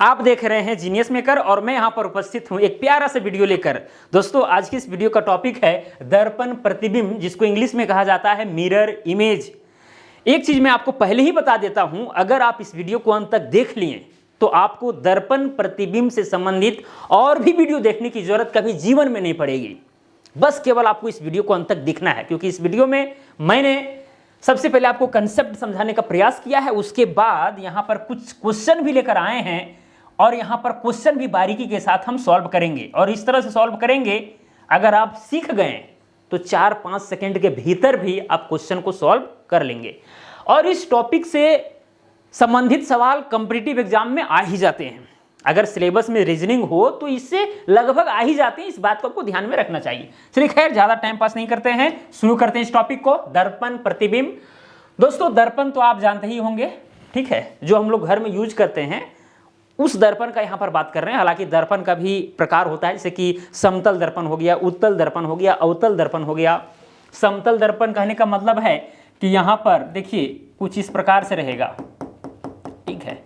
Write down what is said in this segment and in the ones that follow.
आप देख रहे हैं जीनियस मेकर और मैं यहां पर उपस्थित हूं एक प्यारा सा वीडियो लेकर। दोस्तों आज की इस वीडियो का टॉपिक है दर्पण प्रतिबिंब, जिसको इंग्लिश में कहा जाता है मिरर इमेज। एक चीज मैं आपको पहले ही बता देता हूं, अगर आप इस वीडियो को अंत तक देख लिए तो आपको दर्पण प्रतिबिंब से संबंधित और भी वीडियो देखने की जरूरत कभी जीवन में नहीं पड़ेगी। बस केवल आपको इस वीडियो को अंत तक देखना है, क्योंकि इस वीडियो में मैंने सबसे पहले आपको कंसेप्ट समझाने का प्रयास किया है, उसके बाद यहां पर कुछ क्वेश्चन भी लेकर आए हैं और यहां पर क्वेश्चन भी बारीकी के साथ हम सॉल्व करेंगे। और इस तरह से सॉल्व करेंगे, अगर आप सीख गए तो 4-5 सेकंड के भीतर भी आप क्वेश्चन को सॉल्व कर लेंगे। और इस टॉपिक से संबंधित सवाल कॉम्पिटिटिव एग्जाम में आ ही जाते हैं। अगर सिलेबस में रीजनिंग हो तो इससे लगभग आ ही जाते हैं, इस बात को आपको ध्यान में रखना चाहिए। चलिए खैर ज्यादा टाइम पास नहीं करते हैं, शुरू करते हैं इस टॉपिक को। दर्पण प्रतिबिंब। दोस्तों दर्पण तो आप जानते ही होंगे, ठीक है, जो हम लोग घर में यूज करते हैं उस दर्पण का यहां पर बात कर रहे हैं। हालांकि दर्पण का भी प्रकार होता है, जैसे कि समतल दर्पण हो गया, उत्तल दर्पण हो गया, अवतल दर्पण हो गया। समतल दर्पण कहने का मतलब है कि यहां पर देखिए कुछ इस प्रकार से रहेगा, ठीक है।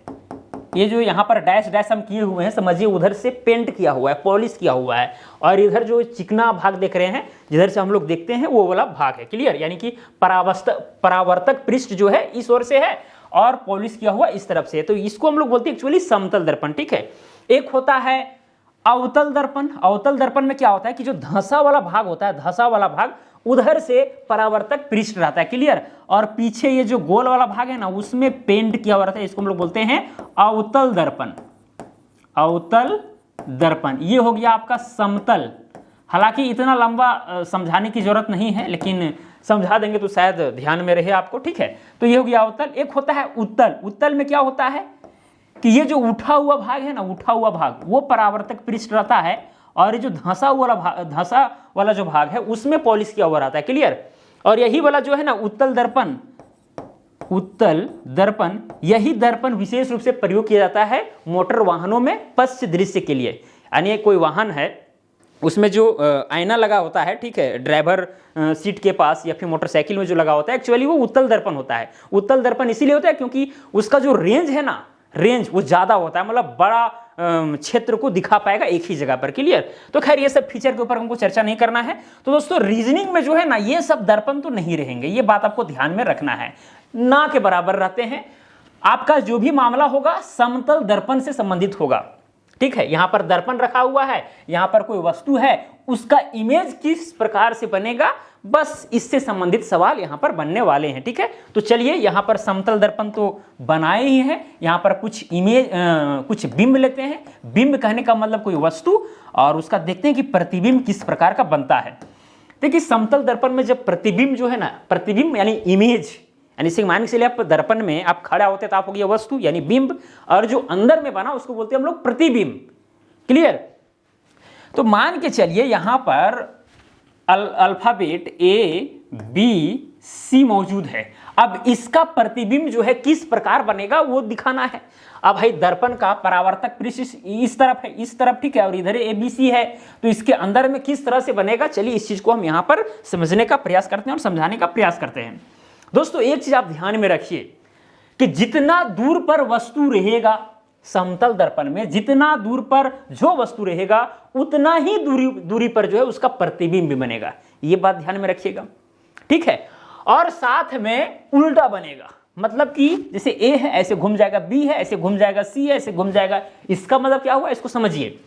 ये जो यहाँ पर डैश डैश हम किए हुए हैं, समझिए उधर से पेंट किया हुआ है, पॉलिश किया हुआ है, और इधर जो चिकना भाग देख रहे हैं जिधर से हम लोग देखते हैं वो वाला भाग है। क्लियर? यानी कि परावर्तक पृष्ठ जो है इस ओर से है और पॉलिश किया हुआ इस तरफ से, तो इसको हम लोग बोलते हैं एक्चुअली समतल दर्पण, ठीक है। एक होता है अवतल दर्पण। अवतल दर्पण में क्या होता है कि जो धंसा वाला भाग होता है, धंसा वाला भाग उधर से परावर्तक पृष्ठ रहता है। क्लियर? और पीछे ये जो गोल वाला भाग है ना, उसमें पेंट किया हुआ रहता है, इसको हम लोग बोलते हैं अवतल दर्पण। अवतल दर्पण ये हो गया आपका समतल। हालांकि इतना लंबा समझाने की जरूरत नहीं है, लेकिन समझा देंगे तो शायद ध्यान में रहे आपको, ठीक है। तो ये हो गया अवतल। एक होता है उत्तल। उत्तल में क्या होता है कि ये जो उठा हुआ भाग है ना, उठा हुआ भाग वो परावर्तक पृष्ठ रहता है, और ये जो धंसा वाला जो भाग है उसमें पॉलिश किया हुआ रहता है। क्लियर? और यही वाला जो है ना उत्तल दर्पण, उत्तल दर्पण, यही दर्पण विशेष रूप से प्रयोग किया जाता है मोटर वाहनों में पश्च दृश्य के लिए। यानी कोई वाहन है उसमें जो आईना लगा होता है, ठीक है, ड्राइवर सीट के पास या फिर मोटरसाइकिल में जो लगा होता है, एक्चुअली वो उत्तल दर्पण होता है। उत्तल दर्पण इसीलिए होता है क्योंकि उसका जो रेंज है ना, रेंज वो ज्यादा होता है, मतलब बड़ा क्षेत्र को दिखा पाएगा एक ही जगह पर। क्लियर? तो खैर ये सब फीचर के ऊपर हमको चर्चा नहीं करना है। तो दोस्तों रीजनिंग में जो है ना ये सब दर्पण तो नहीं रहेंगे, ये बात आपको ध्यान में रखना है, ना के बराबर रहते हैं। आपका जो भी मामला होगा समतल दर्पण से संबंधित होगा, ठीक है। यहां पर दर्पण रखा हुआ है, यहां पर कोई वस्तु है, उसका इमेज किस प्रकार से बनेगा, बस इससे संबंधित सवाल यहां पर बनने वाले हैं, ठीक है। तो चलिए यहां पर समतल दर्पण तो बनाए ही हैं, यहां पर कुछ इमेज कुछ बिंब लेते हैं। बिंब कहने का मतलब कोई वस्तु, और उसका देखते हैं कि प्रतिबिंब किस प्रकार का बनता है। देखिए समतल दर्पण में जब प्रतिबिंब जो है ना, प्रतिबिंब यानी इमेज, यानी मान के चलिए आप दर्पण में आप खड़ा होते तो आप हो गया वस्तु यानी बिंब, और जो अंदर में बना उसको बोलते हैं हम लोग प्रतिबिंब। क्लियर? तो मान के चलिए यहां पर अल्फाबेट ABC मौजूद है। अब इसका प्रतिबिंब जो है किस प्रकार बनेगा वो दिखाना है। अब भाई दर्पण का परावर्तक पृष्ठ इस तरफ है, इस तरफ, ठीक है, और इधर ABC है, तो इसके अंदर में किस तरह से बनेगा, चलिए इस चीज को हम यहां पर समझने का प्रयास करते हैं और समझाने का प्रयास करते हैं। दोस्तों एक चीज आप ध्यान में रखिए कि जितना दूर पर वस्तु रहेगा समतल दर्पण में, जितना दूर पर जो वस्तु रहेगा उतना ही दूरी पर जो है उसका प्रतिबिंब बनेगा। ये बात ध्यान में रखिएगा, ठीक है। और साथ में उल्टा बनेगा, मतलब कि जैसे A है ऐसे घूम जाएगा, B है ऐसे घूम जाएगा, C है ऐसे घूम जाएगा। इसका मतलब क्या हुआ, इसको समझिए।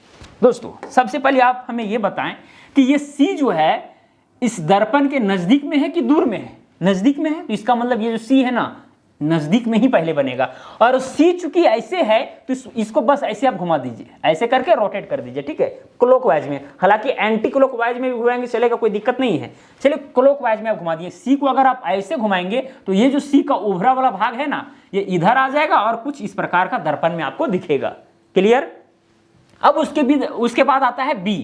दोस्तों सबसे पहले आप हमें यह बताएं कि ये C जो है इस दर्पण के नजदीक में है कि दूर में है? नजदीक में है, तो इसका मतलब ये जो C है ना नजदीक में ही पहले बनेगा। और C चूंकि ऐसे है तो इसको बस ऐसे आप घुमा दीजिए, ऐसे करके रोटेट कर दीजिए, ठीक है, क्लॉकवाइज में। हालांकि एंटी क्लॉकवाइज में भी घुमाएंगे चलेगा, कोई दिक्कत नहीं है। चलिए क्लॉकवाइज में आप घुमा दिए। C को अगर आप ऐसे घुमाएंगे तो ये जो C का उभरा वाला भाग है ना, ये इधर आ जाएगा और कुछ इस प्रकार का दर्पण में आपको दिखेगा। क्लियर? अब उसके बाद आता है B।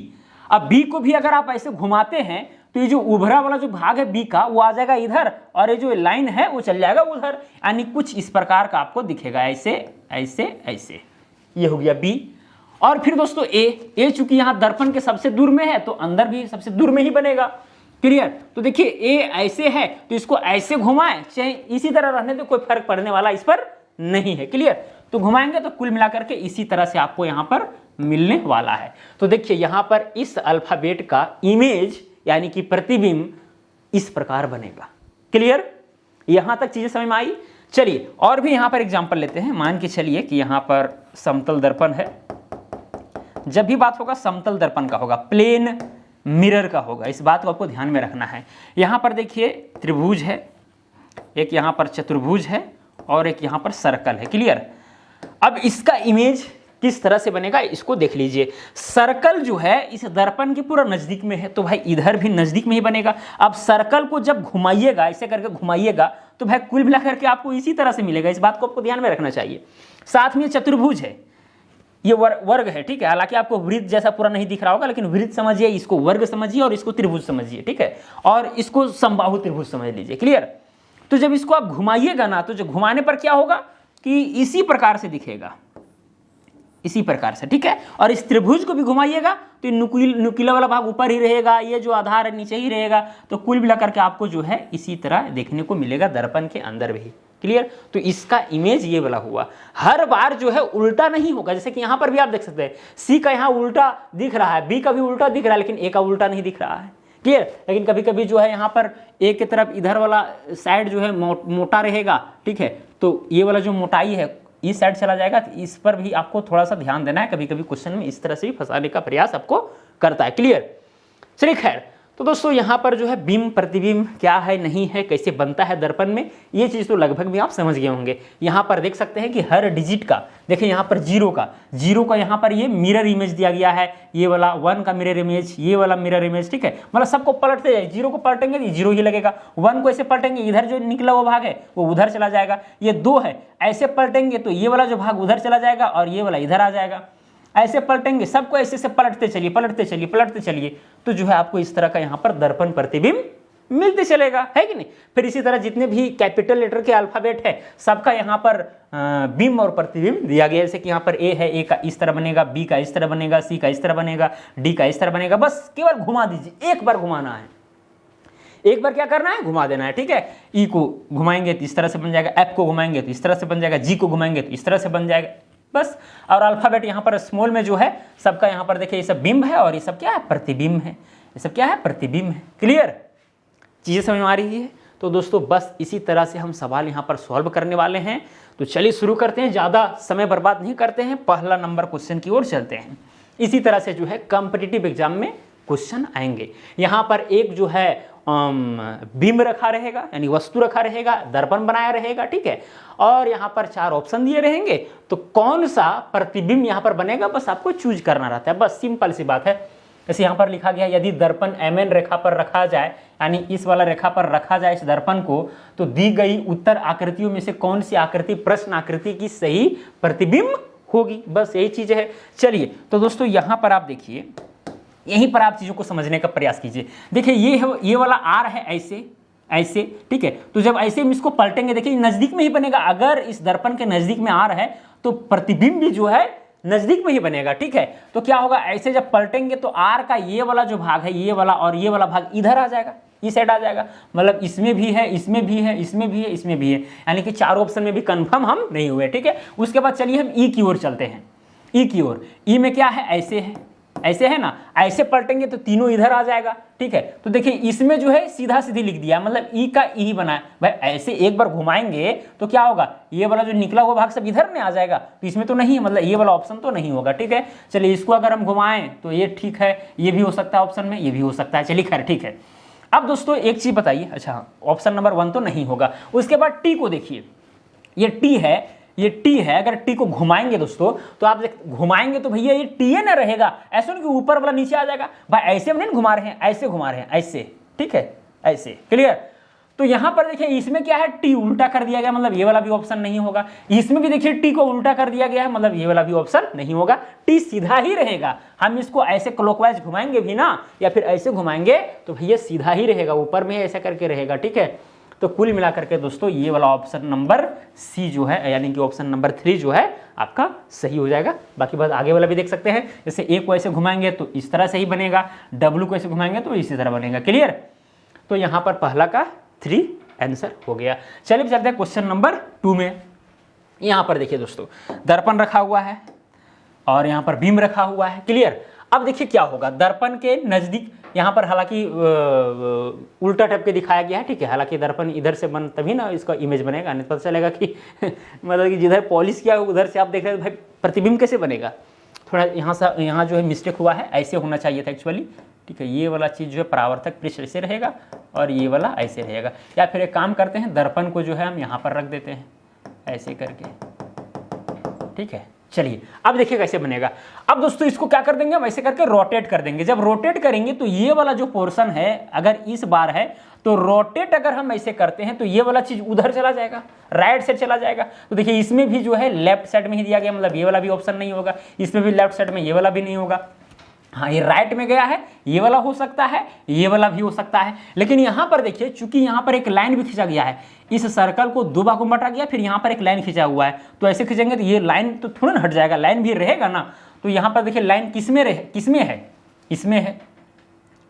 अब B को भी अगर आप ऐसे घुमाते हैं तो ये जो उभरा वाला जो भाग है B का वो आ जाएगा इधर, और ये जो लाइन है वो चल जाएगा उधर, यानी कुछ इस प्रकार का आपको दिखेगा, ऐसे ऐसे ऐसे। ये हो गया B। और फिर दोस्तों A चूंकि यहां दर्पण के सबसे दूर में है तो अंदर भी सबसे दूर में ही बनेगा। क्लियर? तो देखिए A ऐसे है तो इसको ऐसे घुमाएं चाहे इसी तरह रहने दो, कोई फर्क पड़ने वाला इस पर नहीं है। क्लियर? तो घुमाएंगे तो कुल मिलाकर के इसी तरह से आपको यहाँ पर मिलने वाला है। तो देखिए यहाँ पर इस अल्फाबेट का इमेज यानी कि प्रतिबिंब इस प्रकार बनेगा। क्लियर, यहां तक चीजें समझ में आई। चलिए और भी यहां पर एग्जांपल लेते हैं। मान के चलिए कि यहां पर समतल दर्पण है। जब भी बात होगा समतल दर्पण का होगा, प्लेन मिरर का होगा, इस बात को आपको ध्यान में रखना है। यहां पर देखिए त्रिभुज है, एक यहां पर चतुर्भुज है और एक यहां पर सर्कल है। क्लियर, अब इसका इमेज किस तरह से बनेगा इसको देख लीजिए। सर्कल जो है इस दर्पण के पूरा नजदीक में है, तो भाई इधर भी नजदीक में ही बनेगा। अब सर्कल को जब घुमाइएगा, ऐसे करके घुमाइएगा, तो भाई कुल मिलाकर के आपको इसी तरह से मिलेगा। इस बात को आपको ध्यान में रखना चाहिए। साथ में चतुर्भुज है, ये वर्ग है, ठीक है। हालांकि आपको वृत्त जैसा पूरा नहीं दिख रहा होगा, लेकिन वृत्त समझिए, इसको वर्ग समझिए और इसको त्रिभुज समझिए, ठीक है। और इसको समबाहु त्रिभुज समझ लीजिए। क्लियर, तो जब इसको आप घुमाइएगा ना, तो जो घुमाने पर क्या होगा कि इसी प्रकार से दिखेगा, इसी प्रकार से, ठीक है। और इस त्रिभुज को भी घुमाइएगा तो ये नुकीला वाला भाग ऊपर ही रहेगा, ये जो आधार है नीचे ही रहेगा। तो कुल मिलाकर के आपको जो है इसी तरह देखने को मिलेगा दर्पण के अंदर भी। क्लियर, तो इसका इमेज ये वाला हुआ। हर बार जो है उल्टा नहीं होगा, जैसे कि यहां पर भी आप देख सकते हैं सी का यहाँ उल्टा दिख रहा है, बी का भी उल्टा दिख रहा है, लेकिन ए का उल्टा नहीं दिख रहा है। क्लियर, लेकिन कभी कभी जो है यहाँ पर ए की तरफ इधर वाला साइड जो है मोटा रहेगा, ठीक है। तो ये वाला जो मोटाई है इस साइड चला जाएगा, तो इस पर भी आपको थोड़ा सा ध्यान देना है। कभी कभी क्वेश्चन में इस तरह से भी फंसाने का प्रयास आपको करता है। क्लियर, चलिए खैर। तो दोस्तों यहाँ पर जो है बिंब प्रतिबिंब क्या है नहीं है, कैसे बनता है दर्पण में, ये चीज़ तो लगभग भी आप समझ गए होंगे। यहाँ पर देख सकते हैं कि हर डिजिट का, देखिए यहाँ पर जीरो का यहाँ पर ये मिरर इमेज दिया गया है। ये वाला 1 का मिरर इमेज, ये वाला मिरर इमेज, ठीक है। मतलब सबको पलटते जाए, जीरो को पलटेंगे तो जीरो ही लगेगा, 1 को ऐसे पलटेंगे इधर जो निकला वो भाग है वो उधर चला जाएगा। ये 2 है, ऐसे पलटेंगे तो ये वाला जो भाग उधर चला जाएगा और ये वाला इधर आ जाएगा। ऐसे पलटेंगे, सबको ऐसे से पलटते चलिए, पलटते चलिए, पलटते चलिए, तो जो है आपको इस तरह का यहाँ पर दर्पण प्रतिबिंब मिलते चलेगा, है कि नहीं। फिर इसी तरह जितने भी कैपिटल लेटर के अल्फाबेट है सबका यहाँ पर बिंब और प्रतिबिंब दिया गया। जैसे कि यहाँ पर ए है, ए का इस तरह बनेगा, बी का इस तरह बनेगा, सी का इस तरह बनेगा, डी का इस तरह बनेगा। बस केवल घुमा दीजिए, एक बार घुमाना है, एक बार क्या करना है, घुमा देना है, ठीक है। ई को घुमाएंगे तो इस तरह से बन जाएगा, एफ को घुमाएंगे तो इस तरह से बन जाएगा, जी को घुमाएंगे तो इस तरह से बन जाएगा, बस। और अल्फाबेट यहाँ पर स्मॉल में जो है सबका यहाँ पर देखिए ये सब बिंब है और ये सब क्या है, प्रतिबिंब है। ये सब क्या है, प्रतिबिंब है। क्लियर, चीज़ें समझ में आ रही है। तो दोस्तों बस इसी तरह से हम सवाल यहाँ पर सॉल्व करने वाले हैं। तो चलिए शुरू करते हैं, ज़्यादा समय बर्बाद नहीं करते हैं, पहला नंबर क्वेश्चन की ओर चलते हैं। इसी तरह से जो है कॉम्पिटिटिव एग्जाम में क्वेश्चन आएंगे। यहाँ पर एक जो है बिंब रखा रहेगा, यानी वस्तु रखा रहेगा, दर्पण बनाया रहेगा, ठीक है। और यहाँ पर 4 ऑप्शन दिए रहेंगे, तो कौन सा प्रतिबिंब यहाँ पर बनेगा बस आपको चूज करना रहता है, बस सिंपल सी बात है। जैसे यहाँ पर लिखा गया यदि दर्पण MN रेखा पर रखा जाए, यानी इस वाला रेखा पर रखा जाए इस दर्पण को, तो दी गई उत्तर आकृतियों में से कौन सी आकृति प्रश्न आकृति की सही प्रतिबिंब होगी, बस यही चीज है। चलिए तो दोस्तों यहाँ पर आप देखिए, यहीं पर आप चीज़ों को समझने का प्रयास कीजिए। देखिए ये वाला आर है ऐसे ऐसे, ठीक है। तो जब ऐसे हम इसको पलटेंगे, देखिए नज़दीक में ही बनेगा। अगर इस दर्पण के नज़दीक में आर है तो प्रतिबिंब भी जो है नज़दीक में ही बनेगा, ठीक है। तो क्या होगा, ऐसे जब पलटेंगे तो आर का ये वाला जो भाग है, ये वाला और ये वाला भाग इधर आ जाएगा, इस साइड आ जाएगा। मतलब इसमें भी है, इसमें भी है, इसमें भी है, इसमें भी है, यानी कि 4 ऑप्शन में भी कन्फर्म हम नहीं हुए, ठीक है। उसके बाद चलिए हम ई की ओर चलते हैं। ई की ओर, ई में क्या है, ऐसे है, ऐसे है ना, ऐसे पलटेंगे तो तीनों इधर आ जाएगा, ठीक है। तो देखिए इसमें जो है सीधा सीधी लिख दिया, मतलब ई का ई बना है। भाई ऐसे एक बार घुमाएंगे तो क्या होगा, ये वाला जो निकला हुआ भाग सब इधर में आ जाएगा, तो इसमें तो नहीं है, मतलब ये वाला ऑप्शन तो नहीं होगा, ठीक है। चलिए इसको अगर हम घुमाएं तो ये ठीक है, ये भी हो सकता है ऑप्शन में, ये भी हो सकता है, चलिए खैर ठीक है। अब दोस्तों एक चीज बताइए, अच्छा ऑप्शन नंबर 1 तो नहीं होगा। उसके बाद टी को देखिए, ये टी है, ये टी है। अगर टी को घुमाएंगे दोस्तों तो आप घुमाएंगे तो भैया ये टी है ना रहेगा, ऐसा नहीं कि ऊपर वाला नीचे आ जाएगा। भाई ऐसे नहीं घुमा रहे हैं, ऐसे घुमा रहे हैं, ऐसे, ठीक है, ऐसे। क्लियर, तो यहां पर देखिए इसमें क्या है, टी उल्टा कर दिया गया, मतलब ये वाला भी ऑप्शन नहीं होगा। इसमें भी देखिए टी को उल्टा कर दिया गया है, मतलब ये वाला भी ऑप्शन नहीं होगा। टी सीधा ही रहेगा। हम इसको ऐसे क्लॉकवाइज घुमाएंगे भी ना, या फिर ऐसे घुमाएंगे तो भैया सीधा ही रहेगा, ऊपर में ऐसा करके रहेगा, ठीक है। तो कुल मिलाकर के दोस्तों ये वाला ऑप्शन नंबर सी जो है, यानी कि ऑप्शन नंबर 3 जो है आपका सही हो जाएगा। बाकी बात आगे वाला भी देख सकते हैं, जैसे ए को ऐसे घुमाएंगे तो इस तरह से ही बनेगा, डब्ल्यू को ऐसे घुमाएंगे तो इसी तरह बनेगा। क्लियर, तो यहाँ पर पहला का 3 आंसर हो गया। चलिए चलते हैं क्वेश्चन नंबर 2 में। यहाँ पर देखिए दोस्तों दर्पण रखा हुआ है और यहाँ पर बीम रखा हुआ है। क्लियर। अब देखिए क्या होगा, दर्पण के नज़दीक यहाँ पर हालांकि उल्टा टाइप के दिखाया गया है, ठीक है। हालांकि दर्पण इधर से बन तभी ना इसका इमेज बनेगा, नहीं पता चलेगा कि मतलब कि जिधर पॉलिश किया उधर से आप देख रहे हो भाई प्रतिबिंब कैसे बनेगा। थोड़ा यहाँ जो है मिस्टेक हुआ है, ऐसे होना चाहिए था एक्चुअली, ठीक है। ये वाला चीज़ जो है परावर्तक पृष्ठ ऐसे रहेगा और ये वाला ऐसे रहेगा। या फिर एक काम करते हैं, दर्पण को जो है हम यहाँ पर रख देते हैं ऐसे करके, ठीक है। चलिए अब देखिए कैसे बनेगा। अब दोस्तों इसको क्या कर देंगे हम, ऐसे करके रोटेट कर देंगे। जब रोटेट करेंगे तो ये वाला जो पोर्शन है अगर इस बार है तो रोटेट अगर हम ऐसे करते हैं तो ये वाला चीज उधर चला जाएगा, राइट साइड चला जाएगा। तो देखिए इसमें भी जो है लेफ्ट साइड में ही दिया गया, मतलब ये वाला भी ऑप्शन नहीं होगा, इसमें भी लेफ्ट साइड में ये वाला भी नहीं होगा। हाँ ये राइट में गया है, ये वाला हो सकता है, ये वाला भी हो सकता है। लेकिन यहाँ पर देखिए चूंकि यहाँ पर एक लाइन भी खींचा गया है, इस सर्कल को दो भागों में बांटा गया, फिर यहाँ पर एक लाइन खींचा हुआ है, तो ऐसे खींचेंगे तो ये लाइन तो थोड़ा ना हट जाएगा, लाइन भी रहेगा ना। तो यहाँ पर देखिए लाइन किसमें है, इसमें है,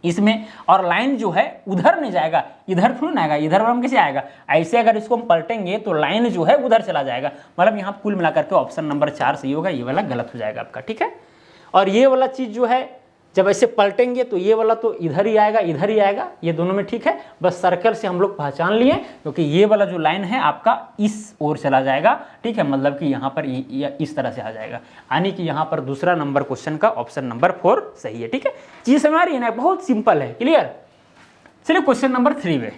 इसमें, और लाइन जो है उधर नहीं जाएगा, इधर थोड़ा ना आएगा, इधर हम कैसे आएगा, ऐसे अगर इसको हम पलटेंगे तो लाइन जो है उधर चला जाएगा। मतलब यहाँ कुल मिलाकर के ऑप्शन नंबर 4 सही होगा, ये वाला गलत हो जाएगा आपका, ठीक है। और ये वाला चीज़ जो है जब ऐसे पलटेंगे तो ये वाला तो इधर ही आएगा, इधर ही आएगा, ये दोनों में ठीक है। बस सर्कल से हम लोग पहचान लिए क्योंकि ये वाला जो लाइन है आपका इस ओर चला जाएगा, ठीक है। मतलब कि यहाँ पर इस तरह से आ जाएगा, यानी कि यहाँ पर दूसरा नंबर क्वेश्चन का ऑप्शन नंबर 4 सही है, ठीक है। चीज़ समझ आ रही है ना, बहुत सिंपल है, क्लियर। चलिए क्वेश्चन नंबर 3 में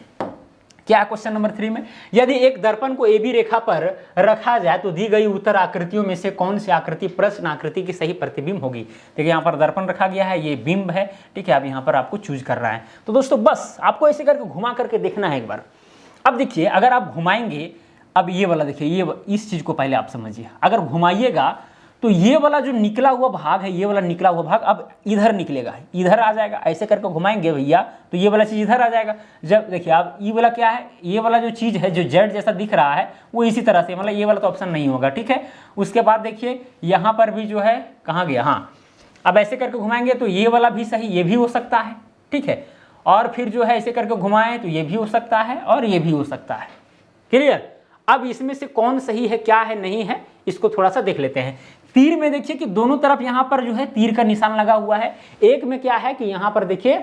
क्या, क्वेश्चन नंबर 3 में यदि एक दर्पण को AB रेखा पर रखा जाए तो दी गई उत्तर आकृतियों में से कौन सी आकृति प्रश्न आकृति की सही प्रतिबिंब होगी। देखिए यहाँ पर दर्पण रखा गया है, ये बिंब है, ठीक है। अब यहाँ पर आपको चूज करना है। तो दोस्तों बस आपको ऐसे करके घुमा करके देखना है एक बार। अब देखिए अगर आप घुमाएंगे, अब ये वाला देखिए, ये इस चीज को पहले आप समझिए। अगर घुमाइएगा तो ये वाला जो निकला हुआ भाग है, ये वाला निकला हुआ भाग अब इधर निकलेगा, इधर आ जाएगा। ऐसे करके घुमाएंगे भैया तो ये वाला चीज़ इधर आ जाएगा। जब देखिए अब ये वाला क्या है, ये वाला जो चीज़ है जो जेड जैसा दिख रहा है वो इसी तरह से, मतलब ये वाला तो ऑप्शन नहीं होगा, ठीक है। उसके बाद देखिए यहाँ पर भी जो है कहाँ गया, हाँ अब ऐसे करके घुमाएंगे तो ये वाला भी सही, ये भी हो सकता है, ठीक है। और फिर जो है ऐसे करके घुमाएं तो ये भी हो सकता है और ये भी हो सकता है, क्लियर। अब इसमें से कौन सही है, क्या है, नहीं है, इसको थोड़ा सा देख लेते हैं। तीर में देखिए कि दोनों तरफ यहाँ पर जो है तीर का निशान लगा हुआ है। एक में क्या है कि यहाँ पर देखिए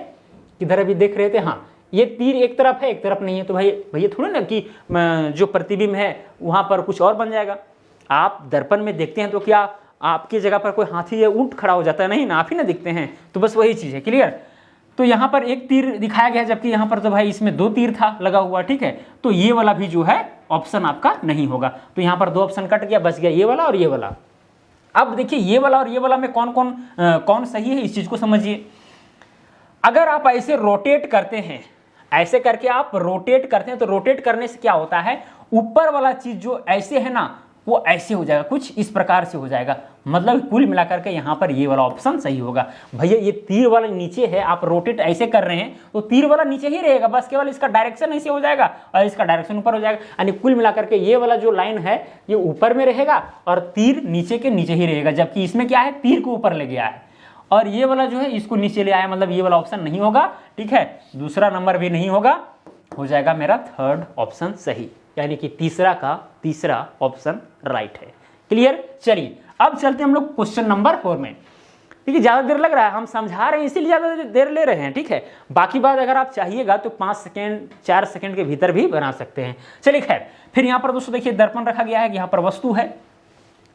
किधर अभी देख रहे थे, हाँ ये तीर एक तरफ है एक तरफ नहीं है, तो भाई भैया थोड़ा ना कि जो प्रतिबिंब है वहाँ पर कुछ और बन जाएगा। आप दर्पण में देखते हैं तो क्या आपकी जगह पर कोई हाथी या ऊंट खड़ा हो जाता है, नहीं ना, आप ही ना दिखते हैं। तो बस वही चीज़ है, क्लियर। तो यहाँ पर एक तीर दिखाया गया जबकि यहाँ पर तो भाई इसमें 2 तीर था लगा हुआ, ठीक है। तो ये वाला भी जो है ऑप्शन आपका नहीं होगा। तो यहाँ पर 2 ऑप्शन कट गया, बच गया ये वाला और ये वाला। अब देखिए ये वाला और ये वाला में कौन सही है, इस चीज को समझिए। अगर आप ऐसे रोटेट करते हैं, ऐसे करके आप रोटेट करते हैं तो रोटेट करने से क्या होता है, ऊपर वाला चीज जो ऐसे है ना वो ऐसे हो जाएगा, कुछ इस प्रकार से हो जाएगा। मतलब कुल मिलाकर के यहाँ पर ये वाला ऑप्शन सही होगा। भैया ये तीर वाला नीचे है, आप रोटेट ऐसे कर रहे हैं तो तीर वाला नीचे ही रहेगा, बस केवल इसका डायरेक्शन ऐसे हो जाएगा और इसका डायरेक्शन ऊपर हो जाएगा। यानी कुल मिलाकर के ये वाला जो लाइन है ये ऊपर में रहेगा और तीर नीचे के नीचे ही रहेगा, जबकि इसमें क्या है तीर को ऊपर ले गया है और ये वाला जो है इसको नीचे ले आया। मतलब ये वाला ऑप्शन नहीं होगा, ठीक है। दूसरा नंबर भी नहीं होगा, हो जाएगा मेरा 3rd ऑप्शन सही, यानी कि तीसरा ऑप्शन राइट है, क्लियर। चलिए अब चलते हैं हम लोग क्वेश्चन नंबर 4 में। ठीक है, ज़्यादा देर लग रहा है, हम समझा रहे हैं इसीलिए ज़्यादा देर ले रहे हैं, ठीक है। बाकी बात अगर आप चाहिएगा तो 5 सेकेंड 4 सेकेंड के भीतर भी बना सकते हैं। चलिए खैर, फिर यहाँ पर दोस्तों देखिए दर्पण रखा गया है, यहाँ पर वस्तु है,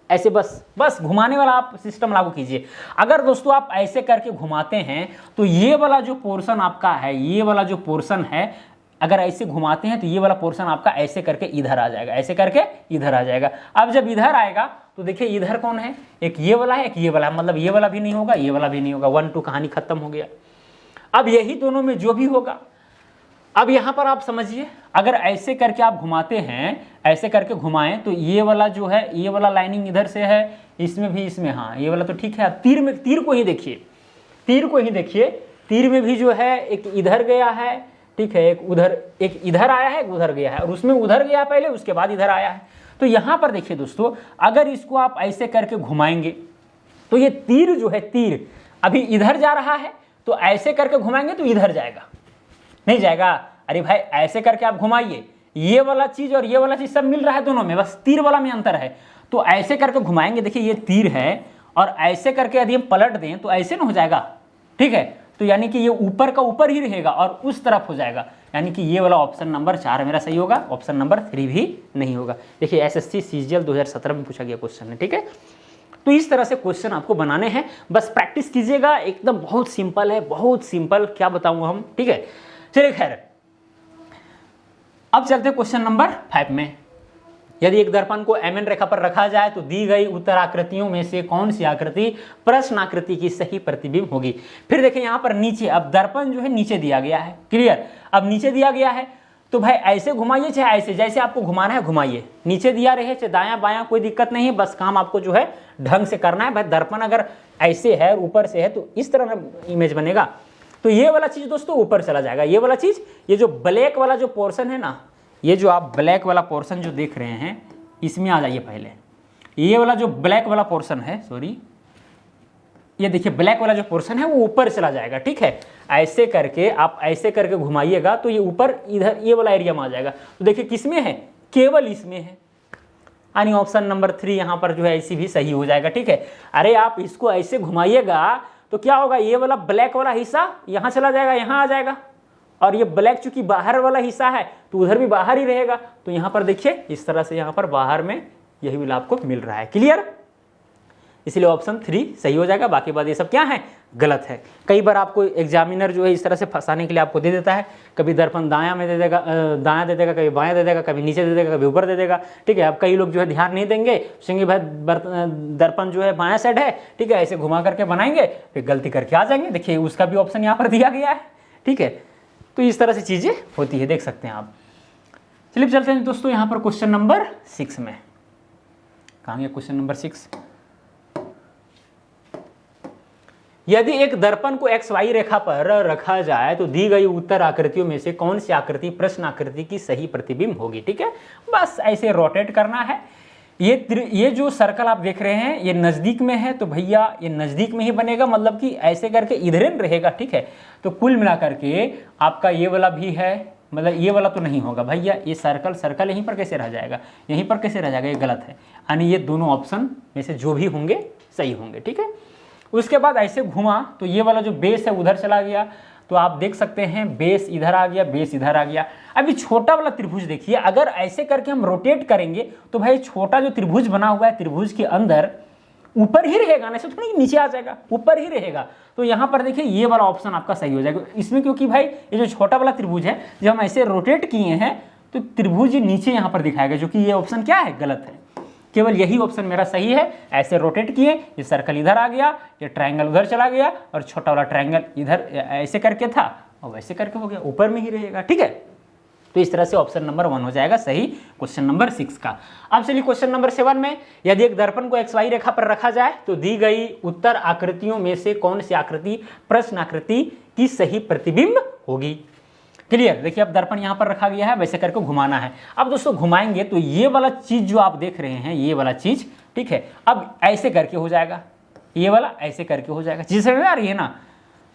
ऐसे बस घुमाने वाला आप सिस्टम लागू कीजिए। अगर दोस्तों आप ऐसे करके घुमाते हैं तो ये वाला जो पोर्शन आपका है, ये वाला जो पोर्शन है, अगर ऐसे घुमाते हैं तो ये वाला पोर्शन आपका ऐसे करके इधर आ जाएगा, ऐसे करके इधर आ जाएगा। अब जब इधर आएगा तो देखिए इधर कौन है, एक ये वाला है, एक ये वाला है। मतलब ये वाला भी नहीं होगा, ये वाला भी नहीं होगा। 1 2 कहानी खत्म हो गया। अब यही दोनों में जो भी होगा, अब यहाँ पर आप समझिए, अगर ऐसे करके आप घुमाते हैं, ऐसे करके घुमाएं तो ये वाला जो है, ये वाला लाइनिंग इधर से है, इसमें भी, इसमें, हाँ ये वाला तो ठीक है। तीर में, तीर को ही देखिए, तीर को ही देखिए, तीर में भी जो है एक इधर गया है, ठीक है, एक इधर आया है, एक उधर गया है, और उसमें उधर गया पहले, उसके बाद इधर आया है। तो यहाँ पर देखिए दोस्तों, अगर इसको आप ऐसे करके घुमाएंगे तो ये तीर जो है, तीर अभी इधर जा रहा है, तो ऐसे करके घुमाएंगे तो इधर जाएगा, नहीं जाएगा। अरे भाई ऐसे करके आप घुमाइए, ये वाला चीज और ये वाला चीज सब मिल रहा है दोनों में, बस तीर वाला में अंतर है। तो ऐसे करके घुमाएंगे, देखिए ये तीर है, और ऐसे करके यदि हम पलट दें तो ऐसे ना हो जाएगा, ठीक है। तो यानी कि ये ऊपर का ऊपर ही रहेगा और उस तरफ हो जाएगा, यानी कि ये वाला ऑप्शन नंबर 4 मेरा सही होगा, ऑप्शन नंबर 3 भी नहीं होगा। देखिए एसएससी सीजीएल 2017 में पूछा गया क्वेश्चन है, ठीक है। तो इस तरह से क्वेश्चन आपको बनाने हैं, बस प्रैक्टिस कीजिएगा, एकदम बहुत सिंपल है, बहुत सिंपल, क्या बताऊं हम, ठीक है। चलिए खैर, अब चलते हैं क्वेश्चन नंबर 5 में। यदि एक दर्पण को एमएन रेखा पर रखा जाए तो दी गई उत्तर आकृतियों में से कौन सी आकृति प्रश्न आकृति की सही प्रतिबिंब होगी। फिर देखिए यहाँ पर नीचे, अब दर्पण जो है नीचे दिया गया है, क्लियर। अब नीचे दिया गया है तो भाई ऐसे घुमाइए चाहे ऐसे, जैसे आपको घुमाना है घुमाइए, नीचे दिया रहे चाहे दायां बायां, कोई दिक्कत नहीं है, बस काम आपको जो है ढंग से करना है। भाई दर्पण अगर ऐसे है ऊपर से है तो इस तरह का इमेज बनेगा। तो ये वाला चीज दोस्तों ऊपर चला जाएगा, ये वाला चीज, ये जो ब्लैक वाला जो पोर्शन है ना, ये जो आप ब्लैक वाला पोर्शन जो देख रहे हैं इसमें आ जाइए पहले। ये वाला जो ब्लैक वाला पोर्शन है, सॉरी, ये देखिए ब्लैक वाला जो पोर्शन है वो ऊपर चला जाएगा, ठीक है। ऐसे करके आप ऐसे करके घुमाइएगा तो ये ऊपर इधर ये वाला एरिया में आ जाएगा। तो देखिए किसमें है, केवल इसमें है, यानी ऑप्शन नंबर 3 यहाँ पर जो है ऐसी भी सही हो जाएगा, ठीक है। अरे आप इसको ऐसे घुमाइएगा तो क्या होगा, ये वाला ब्लैक वाला हिस्सा यहाँ चला जाएगा, यहाँ आ जाएगा, और ये ब्लैक चूंकि बाहर वाला हिस्सा है तो उधर भी बाहर ही रहेगा। तो यहाँ पर देखिए इस तरह से यहाँ पर बाहर में यही बिल आपको मिल रहा है, क्लियर। इसलिए ऑप्शन 3 सही हो जाएगा, बाकी बात ये सब क्या है, गलत है। कई बार आपको एग्जामिनर जो है इस तरह से फंसाने के लिए आपको दे देता है, कभी दर्पण दायां में दे देगा, दायां दे देगा, कभी बायां दे देगा, कभी नीचे दे देगा, कभी ऊपर दे देगा, ठीक है। अब कई लोग जो है ध्यान नहीं देंगे, सोचेंगे भाई दर्पण जो है बायां साइड है, ठीक है, ऐसे घुमा करके बनाएंगे, फिर गलती करके आ जाएंगे। देखिए उसका भी ऑप्शन यहाँ पर दिया गया है, ठीक है। तो इस तरह से चीजें होती है, देख सकते हैं आप। चलिए चलते हैं दोस्तों यहाँ पर क्वेश्चन नंबर 6 में। कहाँ गया क्वेश्चन नंबर 6। यदि एक दर्पण को XY रेखा पर रखा जाए तो दी गई उत्तर आकृतियों में से कौन सी आकृति प्रश्न आकृति की सही प्रतिबिंब होगी, ठीक है। बस ऐसे रोटेट करना है। ये जो सर्कल आप देख रहे हैं ये नज़दीक में है तो भैया ये नज़दीक में ही बनेगा, मतलब कि ऐसे करके इधर रहेगा, ठीक है। तो कुल मिलाकर के आपका ये वाला भी है, मतलब ये वाला तो नहीं होगा भैया, ये सर्कल यहीं पर कैसे रह जाएगा, यहीं पर कैसे रह जाएगा, ये गलत है। यानी ये दोनों ऑप्शन में से जो भी होंगे सही होंगे, ठीक है। उसके बाद ऐसे घुमा तो ये वाला जो बेस है उधर चला गया, तो आप देख सकते हैं बेस इधर आ गया, बेस इधर आ गया। अभी छोटा वाला त्रिभुज देखिए, अगर ऐसे करके हम रोटेट करेंगे तो भाई छोटा जो त्रिभुज बना हुआ है त्रिभुज के अंदर ऊपर ही रहेगा ना, ऐसे थोड़ी नीचे आ जाएगा, ऊपर ही रहेगा। तो यहाँ पर देखिए ये वाला ऑप्शन आपका सही हो जाएगा इसमें, क्योंकि भाई ये जो छोटा वाला त्रिभुज है जब हम ऐसे रोटेट किए हैं तो त्रिभुज नीचे यहाँ पर दिखाएगा, जो कि ये ऑप्शन क्या है, गलत है। केवल यही ऑप्शन मेरा सही है। ऐसे रोटेट किए, ये सर्कल इधर आ गया, ये ट्रायंगल उधर चला गया, और छोटा वाला ट्रायंगल इधर ऐसे करके था और वैसे करके हो गया, ऊपर में ही रहेगा, ठीक है। तो इस तरह से ऑप्शन नंबर 1 हो जाएगा सही क्वेश्चन नंबर 6 का। अब चलिए क्वेश्चन नंबर 7 में, यदि एक दर्पण को XY रेखा पर रखा जाए तो दी गई उत्तर आकृतियों में से कौन सी आकृति प्रश्न आकृति की सही प्रतिबिंब होगी, क्लियर। देखिए अब दर्पण यहाँ पर रखा गया है, वैसे करके घुमाना है। अब दोस्तों घुमाएंगे तो ये वाला चीज जो आप देख रहे हैं, ये वाला चीज, ठीक है, अब ऐसे करके हो जाएगा, ये वाला ऐसे करके हो जाएगा, चीज समझ में आ रही है ना।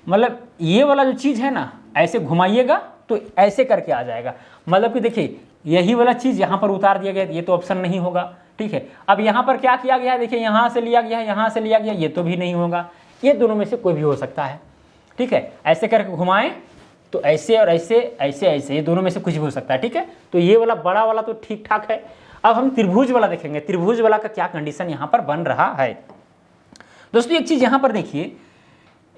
मतलब ये वाला जो चीज है ना, ऐसे घुमाइएगा तो ऐसे करके आ जाएगा, मतलब कि देखिए यही वाला चीज यहाँ पर उतार दिया गया, ये तो ऑप्शन नहीं होगा, ठीक है। अब यहाँ पर क्या किया गया है, देखिए यहाँ से लिया गया है, यहाँ से लिया गया, ये तो भी नहीं होगा, ये दोनों में से कोई भी हो सकता है, ठीक है। ऐसे करके घुमाएं तो ऐसे और ऐसे ऐसे ऐसे, ये दोनों में से कुछ भी हो सकता है, ठीक है। तो ये वाला बड़ा वाला तो ठीक ठाक है। अब हम त्रिभुज वाला देखेंगे, त्रिभुज वाला का क्या कंडीशन यहाँ पर बन रहा है। दोस्तों एक चीज यहाँ पर देखिए,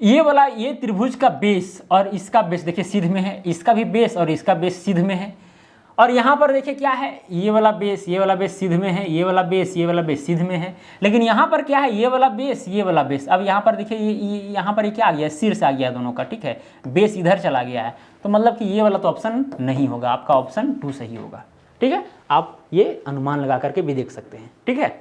ये वाला ये त्रिभुज का बेस और इसका बेस देखिए सिद्ध में है, इसका भी बेस और इसका बेस सिद्ध में है, और यहाँ पर देखिए क्या है, ये वाला बेस सिद्ध में है, ये वाला बेस सिद्ध में है। लेकिन यहाँ पर क्या है, ये वाला बेस। अब यहाँ पर देखिए यहाँ पर ये क्या आ गया, शीर्ष आ गया दोनों का, ठीक है, बेस इधर चला गया है, तो मतलब कि ये वाला तो ऑप्शन नहीं होगा, आपका ऑप्शन 2 सही होगा, ठीक है। आप ये अनुमान लगा करके भी देख सकते हैं, ठीक है।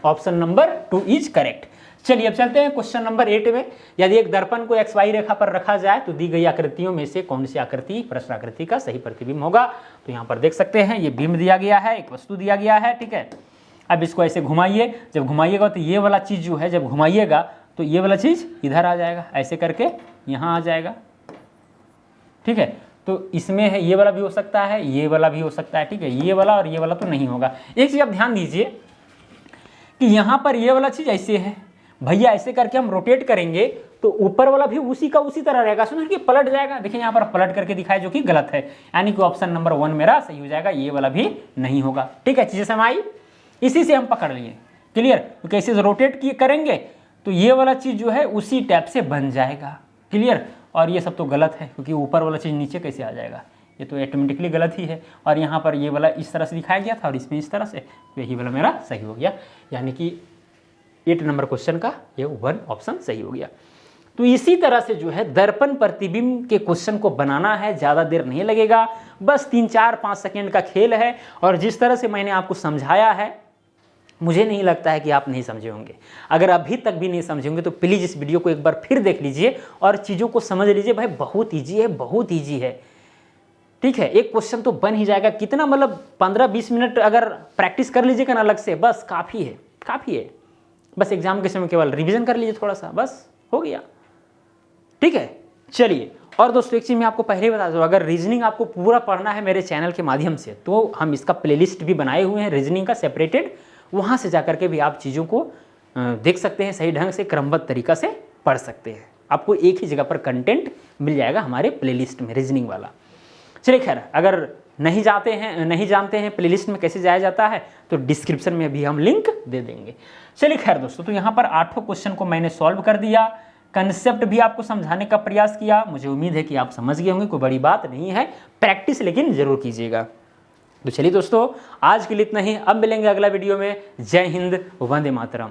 Option number 2 is correct. चलिए अब चलते हैं क्वेश्चन नंबर 8 में। यदि एक दर्पण को XY रेखा पर रखा जाए तो दी गई आकृतियों में से कौन सी आकृति प्रश्न आकृति का सही प्रतिबिंब होगा। तो यहाँ पर देख सकते हैं ये बिंब दिया गया है, एक वस्तु दिया गया है, ठीक है। अब इसको ऐसे घुमाइए, जब घुमाइएगा तो ये वाला चीज जो है, जब घुमाइएगा तो ये वाला चीज इधर आ जाएगा, ऐसे करके यहाँ आ जाएगा, ठीक है। तो इसमें है ये वाला भी हो सकता है, ये वाला भी हो सकता है, ठीक है, ये वाला और ये वाला तो नहीं होगा। एक चीज़ आप ध्यान दीजिए कि यहाँ पर ये वाला चीज़ ऐसे है भैया, ऐसे करके हम रोटेट करेंगे तो ऊपर वाला भी उसी का उसी तरह रहेगा, सुनो कि पलट जाएगा। देखिए यहाँ पर पलट करके दिखाया जो कि गलत है, यानी कि ऑप्शन नंबर 1 मेरा सही हो जाएगा, ये वाला भी नहीं होगा। ठीक है, चीज़ें समझ आई, इसी से हम पकड़ लिए, क्लियर। तो कैसे रोटेट करेंगे तो ये वाला चीज़ जो है उसी टाइप से बन जाएगा, क्लियर। और ये सब तो गलत है क्योंकि ऊपर वाला चीज़ नीचे कैसे आ जाएगा, ये तो ऑटोमेटिकली गलत ही है। और यहाँ पर ये वाला इस तरह से दिखाया गया था और इसमें इस तरह से, तो यही वाला मेरा सही हो गया, यानी कि 8 नंबर क्वेश्चन का ये 1 ऑप्शन सही हो गया। तो इसी तरह से जो है दर्पण प्रतिबिंब के क्वेश्चन को बनाना है, ज़्यादा देर नहीं लगेगा, बस 3-4-5 सेकेंड का खेल है। और जिस तरह से मैंने आपको समझाया है मुझे नहीं लगता है कि आप नहीं समझे होंगे। अगर अभी तक भी नहीं समझे होंगे तो प्लीज़ इस वीडियो को एक बार फिर देख लीजिए और चीज़ों को समझ लीजिए। भाई बहुत ईजी है, बहुत ईजी है, ठीक है। एक क्वेश्चन तो बन ही जाएगा, कितना मतलब 15-20 मिनट अगर प्रैक्टिस कर लीजिएगा ना अलग से, बस काफ़ी है, काफ़ी है। बस एग्जाम के समय केवल रिवीजन कर लीजिए थोड़ा सा, बस हो गया, ठीक है। चलिए, और दोस्तों एक चीज़ मैं आपको पहले ही बता दूँ, अगर रीजनिंग आपको पूरा पढ़ना है मेरे चैनल के माध्यम से तो हम इसका प्लेलिस्ट भी बनाए हुए हैं रीजनिंग का सेपरेटेड, वहाँ से जा करके भी आप चीज़ों को देख सकते हैं, सही ढंग से क्रमबद्ध तरीका से पढ़ सकते हैं। आपको एक ही जगह पर कंटेंट मिल जाएगा हमारे प्लेलिस्ट में रीजनिंग वाला। चलिए खैर, अगर नहीं जानते हैं प्लेलिस्ट में कैसे जाया जाता है तो डिस्क्रिप्शन में भी हम लिंक दे देंगे। चलिए खैर दोस्तों, तो यहाँ पर 8 क्वेश्चन को मैंने सॉल्व कर दिया, कंसेप्ट भी आपको समझाने का प्रयास किया। मुझे उम्मीद है कि आप समझ गए होंगे, कोई बड़ी बात नहीं है, प्रैक्टिस लेकिन जरूर कीजिएगा। तो चलिए दोस्तों, आज के लिए इतना ही, अब मिलेंगे अगला वीडियो में। जय हिंद, वंदे मातरम।